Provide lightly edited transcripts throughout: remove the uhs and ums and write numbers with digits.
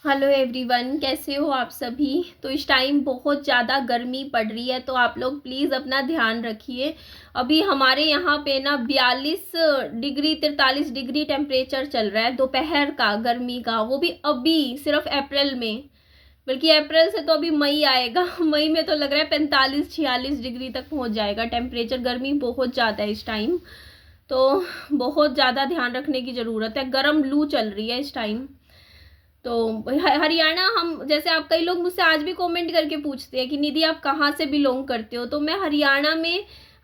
Hello everyone, कैसे हो आप सभी। तो इस टाइम बहुत ज़्यादा गर्मी पड़ रही है, तो आप लोग प्लीज़ अपना ध्यान रखिए। अभी हमारे यहाँ पे ना 42 डिग्री 43 डिग्री टेम्परेचर चल रहा है दोपहर का, गर्मी का, वो भी अभी सिर्फ अप्रैल में। बल्कि अप्रैल से तो अभी मई आएगा मई में तो लग रहा है 45-46 डिग्री तक पहुँच जाएगा टेम्परेचर। गर्मी बहुत ज़्यादा है इस टाइम, तो बहुत ज़्यादा ध्यान रखने की ज़रूरत है। गर्म लू चल रही है इस टाइम। तो हरियाणा, हम जैसे आप कई लोग मुझसे आज भी कमेंट करके पूछते हैं कि निधि आप कहाँ से बिलोंग करते हो। तो मैं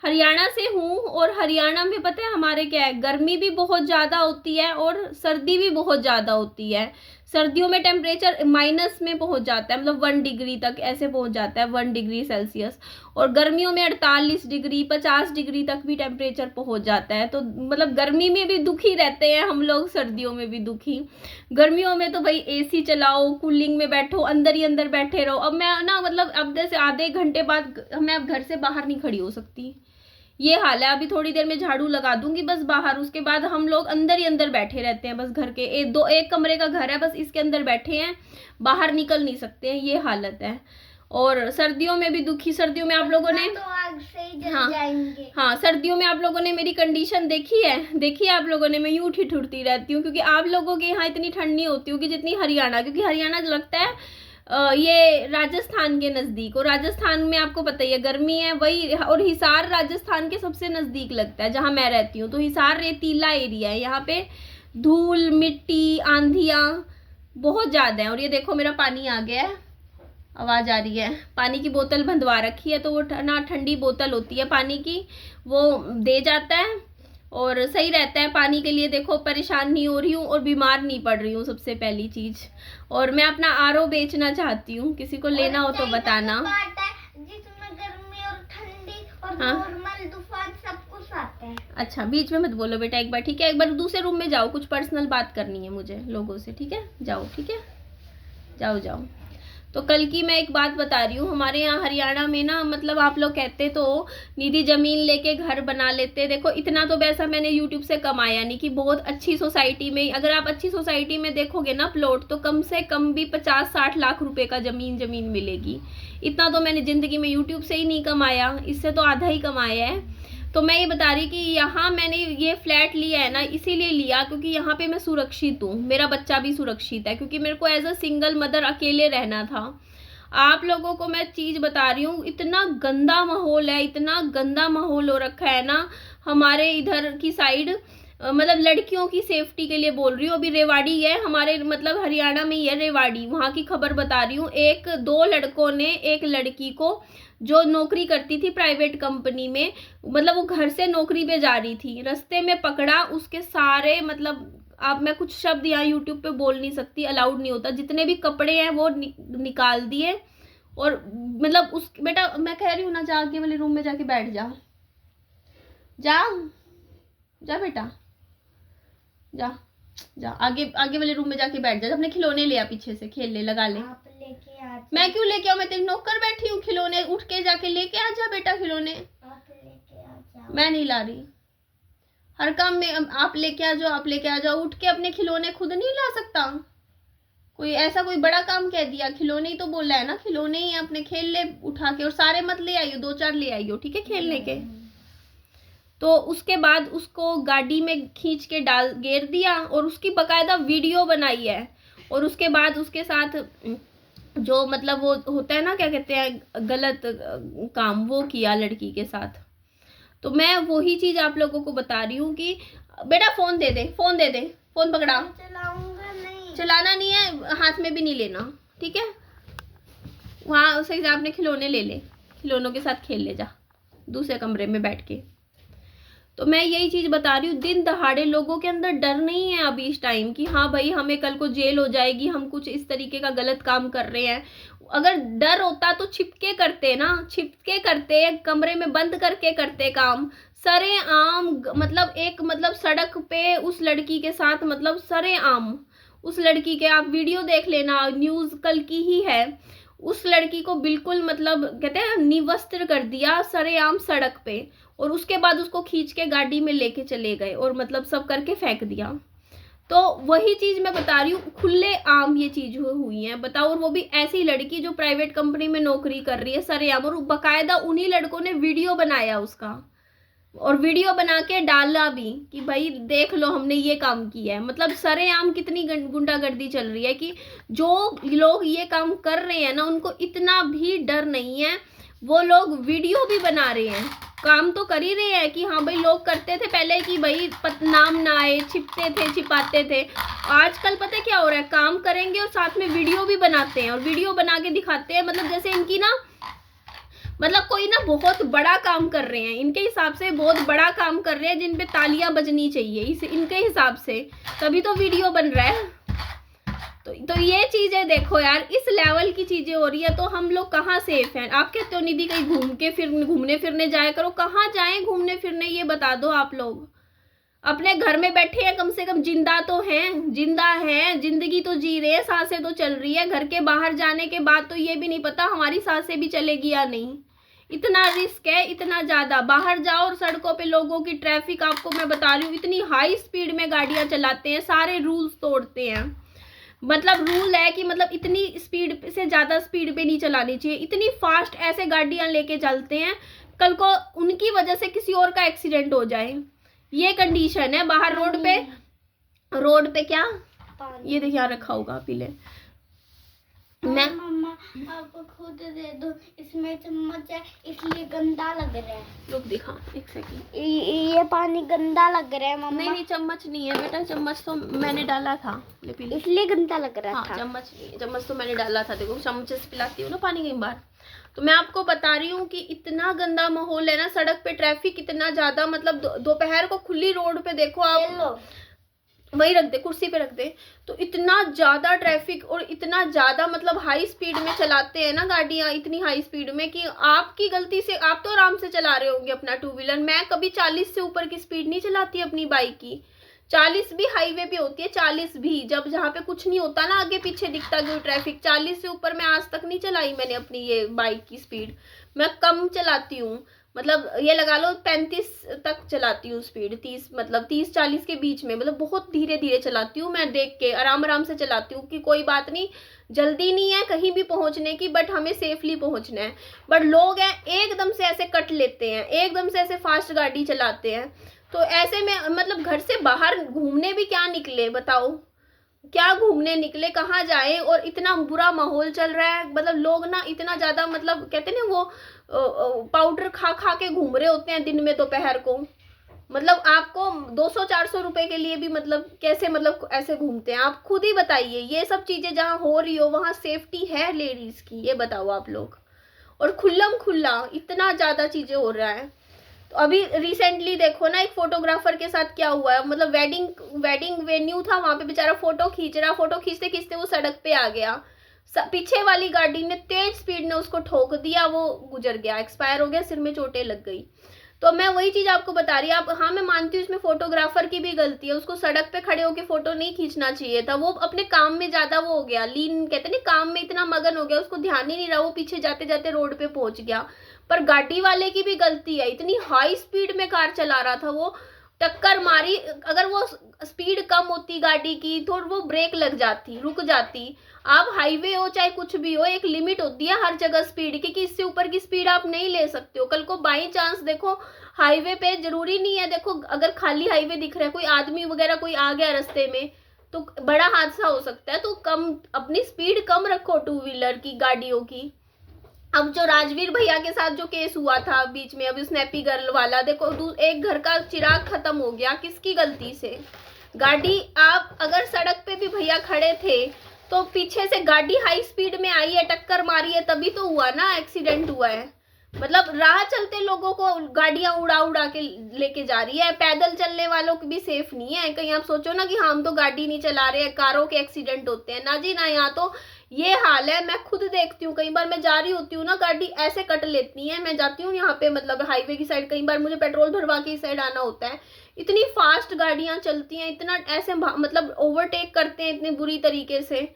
हरियाणा से हूँ। और हरियाणा में पता है हमारे क्या है, गर्मी भी बहुत ज़्यादा होती है और सर्दी भी बहुत ज़्यादा होती है। सर्दियों में टेम्परेचर माइनस में पहुंच जाता है, मतलब 1 डिग्री तक ऐसे पहुंच जाता है, 1 डिग्री सेल्सियस। और गर्मियों में 48 डिग्री 50 डिग्री तक भी टेम्परेचर पहुंच जाता है। तो मतलब गर्मी में भी दुखी रहते हैं हम लोग, सर्दियों में भी दुखी। गर्मियों में तो भाई एसी चलाओ, कूलिंग में बैठो, अंदर ही अंदर बैठे रहो। अब मैं ना, मतलब अब जैसे आधे घंटे बाद मैं अब घर से बाहर नहीं खड़ी हो सकती, ये हाल है। अभी थोड़ी देर में झाड़ू लगा दूंगी बस बाहर, उसके बाद हम लोग अंदर ही अंदर बैठे रहते हैं। बस घर के एक कमरे का घर है, बस इसके अंदर बैठे हैं, बाहर निकल नहीं सकते हैं, ये हालत है। और सर्दियों में भी दुखी। सर्दियों में आप लोगों ने तो आग से ही जल हाँ जाएंगे। हाँ, सर्दियों में आप लोगों ने मेरी कंडीशन देखी है आप लोगों ने। मैं यूं ठिठुरती रहती हूँ, क्योंकि आप लोगों के यहाँ इतनी ठंड नहीं होती होगी जितनी हरियाणा, क्योंकि हरियाणा लगता है ये राजस्थान के नज़दीक। और राजस्थान में आपको पता ही है गर्मी है वही। और हिसार राजस्थान के सबसे नज़दीक लगता है जहाँ मैं रहती हूँ। तो हिसार रेतीला एरिया है, यहाँ पे धूल मिट्टी आंधियाँ बहुत ज़्यादा है। और ये देखो मेरा पानी आ गया है, आवाज़ आ रही है। पानी की बोतल बंधवा रखी है, तो वो ना ठंडी बोतल होती है पानी की, वो दे जाता है और सही रहता है पानी के लिए। देखो परेशान नहीं हो रही हूँ और बीमार नहीं पड़ रही हूँ, सबसे पहली चीज़। और मैं अपना आरओ बेचना चाहती हूँ, किसी को लेना हो तो बताना। जिसमें गर्मी और ठंडी और नॉर्मल तूफान सब कुछ आता है। अच्छा, बीच में मत बोलो बेटा एक बार, ठीक है। एक बार दूसरे रूम में जाओ, कुछ पर्सनल बात करनी है मुझे लोगों से, ठीक है। जाओ, ठीक है, जाओ जाओ। तो कल की मैं एक बात बता रही हूँ, हमारे यहाँ हरियाणा में ना, मतलब आप लोग कहते तो निधि जमीन लेके घर बना लेते। देखो इतना तो पैसा मैंने यूट्यूब से कमाया नहीं कि बहुत अच्छी सोसाइटी में, अगर आप अच्छी सोसाइटी में देखोगे ना प्लॉट, तो कम से कम भी 50-60 लाख रुपए का जमीन मिलेगी। इतना तो मैंने ज़िंदगी में यूट्यूब से ही नहीं कमाया, इससे तो आधा ही कमाया है। तो मैं ये बता रही कि यहाँ मैंने ये फ्लैट लिया है ना, इसीलिए लिया क्योंकि यहाँ पे मैं सुरक्षित हूँ, मेरा बच्चा भी सुरक्षित है, क्योंकि मेरे को एज अ सिंगल मदर अकेले रहना था। आप लोगों को मैं चीज़ बता रही हूँ, इतना गंदा माहौल है, इतना गंदा माहौल हो रखा है ना हमारे इधर की साइड। मतलब लड़कियों की सेफ्टी के लिए बोल रही हूँ। अभी रेवाड़ी है हमारे, मतलब हरियाणा में ही है रेवाड़ी, वहाँ की खबर बता रही हूँ। दो लड़कों ने एक लड़की को, जो नौकरी करती थी प्राइवेट कंपनी में, मतलब वो घर से नौकरी पे जा रही थी, रास्ते में पकड़ा, उसके सारे, मतलब अब मैं कुछ शब्द यहाँ यूट्यूब पे बोल नहीं सकती, अलाउड नहीं होता, जितने भी कपड़े हैं वो निकाल दिए। और मतलब उस बेटा मैं कह रही हूँ ना, जा आगे वाले रूम में जाके बैठ जा, जा जा बेटा, जा जा आगे आगे वाले रूम में जाके बैठ जा। अपने खिलौने ले आ, पीछे से खेल ले, लगा ले। आप लेके आ जाओ। मैं क्यों लेके आऊं, मैं तेरी नौकर बैठी हूँ। खिलौने उठ के जाके लेके आ जा बेटा, खिलौने। आप लेके आ जाओ। मैं नहीं ला रही, हर काम में आप लेके आ जाओ, आप लेके आ जाओ। उठ के अपने खिलौने खुद नहीं ला सकता कोई? ऐसा कोई बड़ा काम कह दिया? खिलौने ही तो बोला है ना, खिलौने ही अपने खेल ले उठा के। और सारे मत ले आइयो, 2-4 ले आइयो, ठीक है, खेलने के। तो उसके बाद उसको गाड़ी में खींच के गेर दिया, और उसकी बकायदा वीडियो बनाई है। और उसके बाद उसके साथ जो, मतलब वो होता है ना, क्या कहते हैं, गलत काम वो किया लड़की के साथ। तो मैं वही चीज़ आप लोगों को बता रही हूँ कि बेटा फ़ोन दे दे, फ़ोन दे दे, फ़ोन पकड़ा। चलाऊंगा नहीं, चलाना नहीं है, हाथ में भी नहीं लेना, ठीक है। वहाँ उसे अपने खिलौने ले ले, खिलौनों के साथ खेल ले जा दूसरे कमरे में बैठ के। तो मैं यही चीज़ बता रही हूँ, दिन दहाड़े लोगों के अंदर डर नहीं है अभी इस टाइम कि हाँ भाई हमें कल को जेल हो जाएगी, हम कुछ इस तरीके का गलत काम कर रहे हैं। अगर डर होता तो छिपके करते ना, छिपके करते, कमरे में बंद करके करते काम। सरेआम, मतलब एक, मतलब सड़क पे उस लड़की के साथ, मतलब सरेआम उस लड़की के, आप वीडियो देख लेना, न्यूज़ कल की ही है। उस लड़की को बिल्कुल, मतलब कहते हैं निवस्त्र कर दिया सरेआम सड़क पे। और उसके बाद उसको खींच के गाड़ी में लेके चले गए और मतलब सब करके फेंक दिया। तो वही चीज मैं बता रही हूँ, खुले आम ये चीज हुई है, बताओ। और वो भी ऐसी लड़की जो प्राइवेट कंपनी में नौकरी कर रही है सरेआम, और बकायदा उन्हीं लड़कों ने वीडियो बनाया उसका, और वीडियो बना के डाला भी कि भाई देख लो हमने ये काम किया है। मतलब सरेआम कितनी गुंडागर्दी चल रही है कि जो लोग ये काम कर रहे हैं ना उनको इतना भी डर नहीं है, वो लोग वीडियो भी बना रहे हैं, काम तो कर ही रहे हैं कि हाँ भाई लोग करते थे पहले कि भाई नाम ना आए, छिपते थे, छिपाते थे। आजकल पता है क्या हो रहा है, काम करेंगे और साथ में वीडियो भी बनाते हैं और वीडियो बना के दिखाते हैं। मतलब जैसे इनकी ना, मतलब कोई ना बहुत बड़ा काम कर रहे हैं, इनके हिसाब से बहुत बड़ा काम कर रहे हैं जिन पे तालियां बजनी चाहिए इस इनके हिसाब से, तभी तो वीडियो बन रहा है। तो ये चीजें देखो यार, इस लेवल की चीजें हो रही है, तो हम लोग कहाँ सेफ हैं? आप कहते हो निधि कहीं घूमने फिरने जाया करो, कहाँ जाएं घूमने फिरने ये बता दो। आप लोग अपने घर में बैठे हैं, कम से कम जिंदा तो हैं, जिंदा हैं, जिंदगी तो जी रहे हैं, सांसें तो चल रही है। घर के बाहर जाने के बाद तो ये भी नहीं पता हमारी सांसें भी चलेगी या नहीं। इतना रिस्क है, इतना ज्यादा। बाहर जाओ और सड़कों पे लोगों की ट्रैफिक, आपको मैं बता रही हूँ, इतनी हाई स्पीड में गाड़ियां चलाते हैं, सारे रूल्स तोड़ते हैं। मतलब रूल है कि मतलब इतनी स्पीड से ज्यादा स्पीड पे नहीं चलानी चाहिए, इतनी फास्ट ऐसे गाड़ियां लेके चलते हैं, कल को उनकी वजह से किसी और का एक्सीडेंट हो जाए, ये कंडीशन है बाहर रोड पे क्या ये देखिए यहाँ रखा होगा, पी ले। मैं मम्मा आपको खुद दे दो, इसमें चम्मच है इसलिए गंदा लग रहा है। रुक दिखा एक सेकंड, ये पानी गंदा लग रहा है मम्मा। नहीं चम्मच नहीं है बेटा, चम्मच तो मैंने डाला था, ले पी ले। इसलिए गंदा लग रहा हाँ, था। चम्मच नहीं है, चम्मच तो मैंने डाला था, देखो चम्मच से पिलाती हूँ ना पानी कई बार। तो मैं आपको बता रही हूँ कि इतना गंदा माहौल है ना, सड़क पे ट्रैफिक इतना ज्यादा, मतलब दोपहर को खुली रोड पे देखो आप, वही रख दे, कुर्सी पे रख दे, तो इतना ज्यादा ट्रैफिक और इतना ज्यादा मतलब हाई स्पीड में चलाते हैं ना गाड़ियां, इतनी हाई स्पीड में कि आपकी गलती से, आप तो आराम से चला रहे होंगे अपना टू व्हीलर, मैं कभी 40 से ऊपर की स्पीड नहीं चलाती अपनी बाइक की। 40 भी हाईवे पे होती है, 40 भी, जब जहाँ पे कुछ नहीं होता ना, आगे पीछे दिखता कोई ट्रैफिक, 40 से ऊपर मैं आज तक नहीं चलाई मैंने अपनी ये बाइक की स्पीड। मैं कम चलाती हूँ, मतलब ये लगा लो 35 तक चलाती हूँ स्पीड, 30 मतलब 30-40 के बीच में, मतलब बहुत धीरे धीरे चलाती हूँ मैं, देख के आराम से चलाती हूँ कि कोई बात नहीं, जल्दी नहीं है कहीं भी पहुंचने की, बट हमें सेफली पहुंचना है। बट लोग हैं एकदम से ऐसे कट लेते हैं, एकदम से ऐसे फास्ट गाड़ी चलाते हैं। तो ऐसे में मतलब घर से बाहर घूमने भी क्या निकले बताओ, क्या घूमने निकले, कहाँ जाए? और इतना बुरा माहौल चल रहा है, मतलब लोग ना इतना ज्यादा, मतलब कहते हैं ना वो पाउडर खा खा के घूम रहे होते हैं दिन में दोपहर को। मतलब आपको 200-400 रुपए के लिए भी मतलब कैसे, मतलब ऐसे घूमते हैं? आप खुद ही बताइए, ये सब चीजें जहाँ हो रही हो वहां सेफ्टी है लेडीज की? ये बताओ आप लोग। और खुल्लम खुल्ला इतना ज्यादा चीजें हो रहा है। तो अभी रिसेंटली देखो ना, एक फोटोग्राफर के साथ क्या हुआ है, मतलब वेडिंग वेन्यू था, वहां पे बेचारा फोटो खींच रहा, फोटो खींचते खींचते वो सड़क पे आ गया, पीछे वाली गाड़ी ने तेज स्पीड में उसको ठोक दिया, वो गुजर गया, एक्सपायर हो गया, सिर में चोटें लग गई। तो मैं वही चीज आपको बता रही हूँ, हाँ मैं मानती हूँ इसमें फोटोग्राफर की भी गलती है, उसको सड़क पे खड़े होकर फोटो नहीं खींचना चाहिए था, वो अपने काम में ज्यादा वो हो गया, लीन कहते नहीं, काम में इतना मगन हो गया, उसको ध्यान ही नहीं रहा, वो पीछे जाते जाते रोड पे पहुंच गया। पर गाड़ी वाले की भी गलती है, इतनी हाई स्पीड में कार चला रहा था वो, टक्कर मारी। अगर वो स्पीड कम होती गाड़ी की तो वो ब्रेक लग जाती, रुक जाती। आप हाईवे हो चाहे कुछ भी हो, एक लिमिट होती है हर जगह स्पीड की, कि इससे ऊपर की स्पीड आप नहीं ले सकते हो। कल को बाई चांस देखो हाईवे पे, जरूरी नहीं है, देखो अगर खाली हाईवे दिख रहा है, कोई आदमी वगैरह कोई आ गया रास्ते में तो बड़ा हादसा हो सकता है। तो कम अपनी स्पीड कम रखो टू व्हीलर की, गाड़ियों की। अब जो राजवीर भैया के साथ जो केस हुआ था बीच में, अभी स्नैपी गर्ल वाला, देखो एक घर का चिराग खत्म हो गया, किसकी गलती से? गाड़ी, आप अगर सड़क पे भी भैया खड़े थे तो पीछे से गाड़ी हाई स्पीड में आई है, टक्कर मारी है, तभी तो हुआ ना, एक्सीडेंट हुआ है। मतलब राह चलते लोगों को गाड़ियां उड़ा उड़ा के लेके जा रही है, पैदल चलने वालों की भी सेफ नहीं है। कहीं आप सोचो ना कि हम तो गाड़ी नहीं चला रहे हैं, कारों के एक्सीडेंट होते हैं, ना जी ना, यहाँ तो ये हाल है। मैं खुद देखती हूँ, कई बार मैं जा रही होती हूँ ना, गाड़ी ऐसे कट लेती है, मैं जाती हूँ यहाँ पे मतलब हाईवे की साइड, कई बार मुझे पेट्रोल भरवा के इस साइड आना होता है, इतनी फास्ट गाड़ियां चलती हैं, इतना ऐसे मतलब ओवरटेक करते हैं इतनी बुरी तरीके से।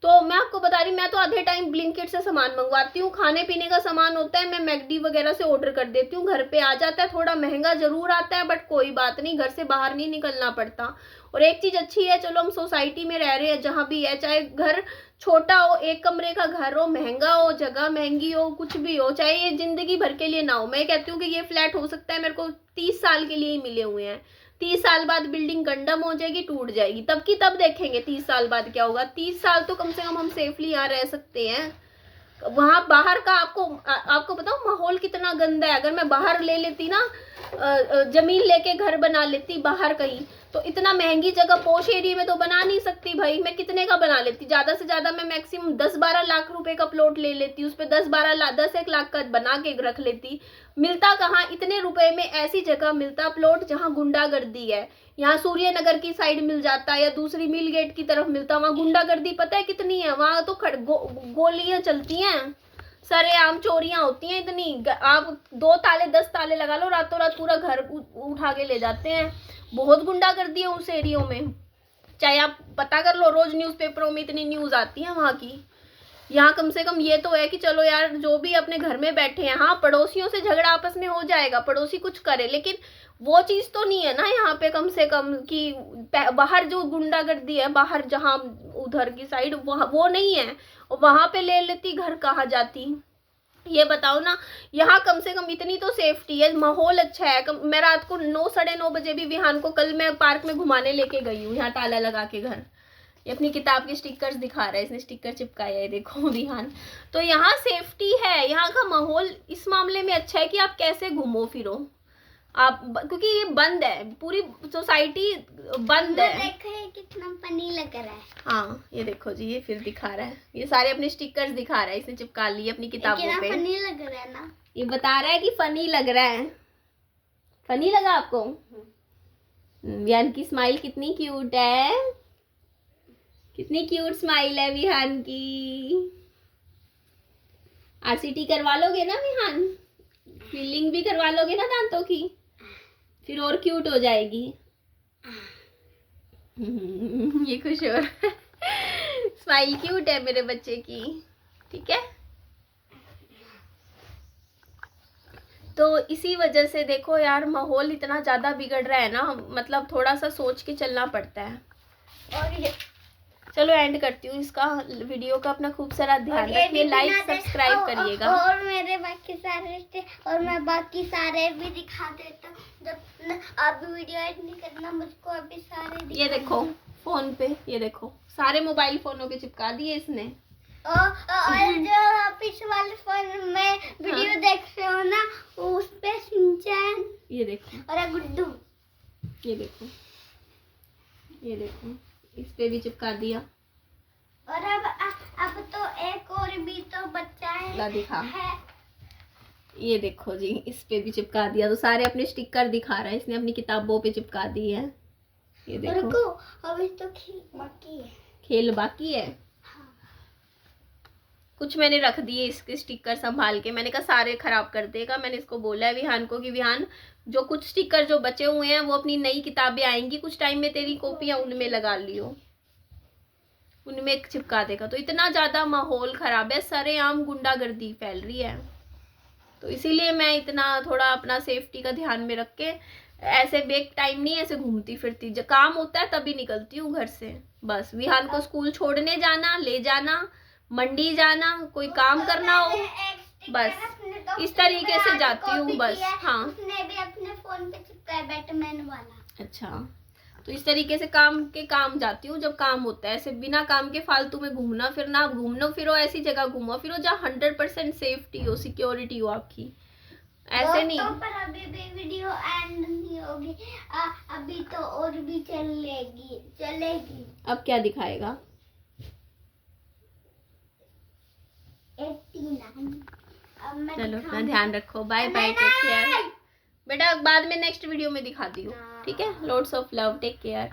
तो मैं आपको बता रही, मैं तो आधे टाइम ब्लिंकिट से सामान मंगवाती हूँ। खाने पीने का सामान होता है मैं मैकडी वगैरह से ऑर्डर कर देती हूँ, घर पे आ जाता है। थोड़ा महंगा जरूर आता है बट कोई बात नहीं, घर से बाहर नहीं निकलना पड़ता। और एक चीज अच्छी है, चलो हम सोसाइटी में रह रहे हैं, जहाँ भी है, चाहे घर छोटा हो, एक कमरे का घर हो, महंगा हो, जगह महंगी हो, कुछ भी हो, चाहे ये जिंदगी भर के लिए ना हो। मैं कहती हूँ कि ये फ्लैट हो सकता है मेरे को 30 साल के लिए ही मिले हुए हैं। 30 साल बाद बिल्डिंग कंडम हो जाएगी, टूट जाएगी, तब की तब देखेंगे 30 साल बाद क्या होगा। 30 साल तो कम से कम हम सेफली यहाँ रह सकते हैं। वहां बाहर का आपको बताऊं माहौल कितना गंदा है। अगर मैं बाहर ले लेती ना, जमीन लेके घर बना लेती बाहर कहीं, तो इतना महंगी जगह पॉश एरिया में तो बना नहीं सकती भाई। मैं कितने का बना लेती, ज्यादा से ज्यादा मैं मैक्सिमम 10-12 लाख रुपए का प्लॉट ले लेती, उस पर 10-1 लाख का बना के रख लेती। मिलता कहाँ इतने रुपए में, ऐसी जगह मिलता प्लॉट जहाँ गुंडागर्दी है। यहाँ सूर्यनगर की साइड मिल जाता, या दूसरी मिल गेट की तरफ मिलता, वहाँ गुंडागर्दी पता है कितनी है। वहाँ तो गोलियां चलती हैं, सरेआम चोरियां होती हैं इतनी। आप 2 ताले 10 ताले लगा लो, रातों रात पूरा घर उठा के ले जाते हैं। बहुत गुंडागर्दी है उस एरिया में, चाहे आप पता कर लो, रोज न्यूज़पेपरों में इतनी न्यूज आती है वहाँ की। यहाँ कम से कम ये तो है कि चलो यार, जो भी अपने घर में बैठे हैं, हाँ पड़ोसियों से झगड़ा आपस में हो जाएगा, पड़ोसी कुछ करे, लेकिन वो चीज तो नहीं है ना यहाँ पे कम से कम कि बाहर जो गुंडागर्दी है, बाहर जहाँ उधर की साइड वो नहीं है। वहां पे ले लेती घर, कहाँ जाती, ये बताओ ना। यहाँ कम से कम इतनी तो सेफ्टी है, माहौल अच्छा है। मैं रात को 9-9:30 बजे भी विहान को, कल मैं पार्क में घुमाने लेके गई हूँ, यहाँ ताला लगा के घर। ये अपनी किताब के स्टिकर्स दिखा रहा है, इसने स्टिकर चिपकाया है, देखो विहान। तो यहाँ सेफ्टी है, यहाँ का माहौल इस मामले में अच्छा है कि आप कैसे घूमो फिरो आप, क्योंकि ये बंद है, पूरी सोसाइटी बंद है। देखो कितना फनी लग रहा है। हाँ ये देखो जी, ये फिर दिखा रहा है, ये सारे अपने स्टिकर्स दिखा रहा है, इसने चिपका लिए अपनी किताबों पे। फनी लग रहा है ना, ये बता रहा है कि फनी लग रहा है। फनी लगा आपको? विहान की स्माइल कितनी क्यूट है, कितनी क्यूट स्माइल है विहान की। RCT करवा लोगे ना विहान? फीलिंग भी करवा लोगे ना दांतों की, फिर और क्यूट हो जाएगी। ये खुश हो रहा है, स्माइल क्यूट है मेरे बच्चे की, ठीक है। तो इसी वजह से देखो यार, माहौल इतना ज्यादा बिगड़ रहा है ना, मतलब थोड़ा सा सोच के चलना पड़ता है। और ये चलो एंड करती हूँ इसका वीडियो का। अपना खूब सारा ध्यान रखिए, लाइक सब्सक्राइब करिएगा। और मेरे बाकी सारे और मैं बाकी सारे भी दिखा देता हूँ, जब आप वीडियो एड नहीं करना मुझको, अभी सारे ये देखो फोन पे, ये देखो सारे मोबाइल फोनों पे चिपका दिए इसने। और जो पीछे वाले फोन में वीडियो देख रहे हो ना, उस पे सिंचैन, ये देखो, और गुड्डू, ये देखो, ये देखो, इस पे भी चिपका दिया। और अब तो एक और भी तो बच्चा है, दिखा है। ये देखो जी, इस पे भी चिपका दिया। तो सारे अपने स्टिकर दिखा रहा है इसने, अपनी किताबों पे चिपका दी है। ये देखो, अभी तो खेल बाकी है, खेल बाकी है। कुछ मैंने रख दिए इसके स्टिकर संभाल के, मैंने कहा सारे खराब कर देगा। मैंने इसको बोला है विहान को कि विहान, जो कुछ स्टिकर जो बचे हुए हैं वो अपनी नई किताबें आएंगी कुछ टाइम में, तेरी कॉपियां उनमें लगा लियो, उनमें चिपका देगा। तो इतना ज्यादा माहौल खराब है, सरेआम गुंडागर्दी फैल रही है। तो इसीलिए मैं इतना थोड़ा अपना सेफ्टी का ध्यान में रख के, ऐसे बेक टाइम नहीं ऐसे घूमती फिरती, जब काम होता है तभी निकलती हूँ घर से। बस विहान को स्कूल छोड़ने जाना, ले जाना, मंडी जाना, कोई काम करना हो, बस इस तरीके से जाती हूँ बस। हाँ उसने भी अपने फोन पे चिपकाया बैटमैन वाला। अच्छा, तो इस तरीके से काम जाती हूँ जब काम होता है। ऐसे बिना काम के फालतू में घूमना फिरना, घूमना फिरो ऐसी जगह घूमो फिरो जहाँ 100% सेफ्टी हो, सिक्योरिटी हो आपकी, ऐसे नहीं। पर अभी भी वीडियो एंड नहीं होगी, अभी तो और भी चलेगी। अब क्या दिखाएगा? 89। चलो अपना ध्यान रखो, बाय बाय, टेक केयर बेटा। बाद में नेक्स्ट वीडियो में दिखाती हूँ, ठीक है। Lots of love, take care.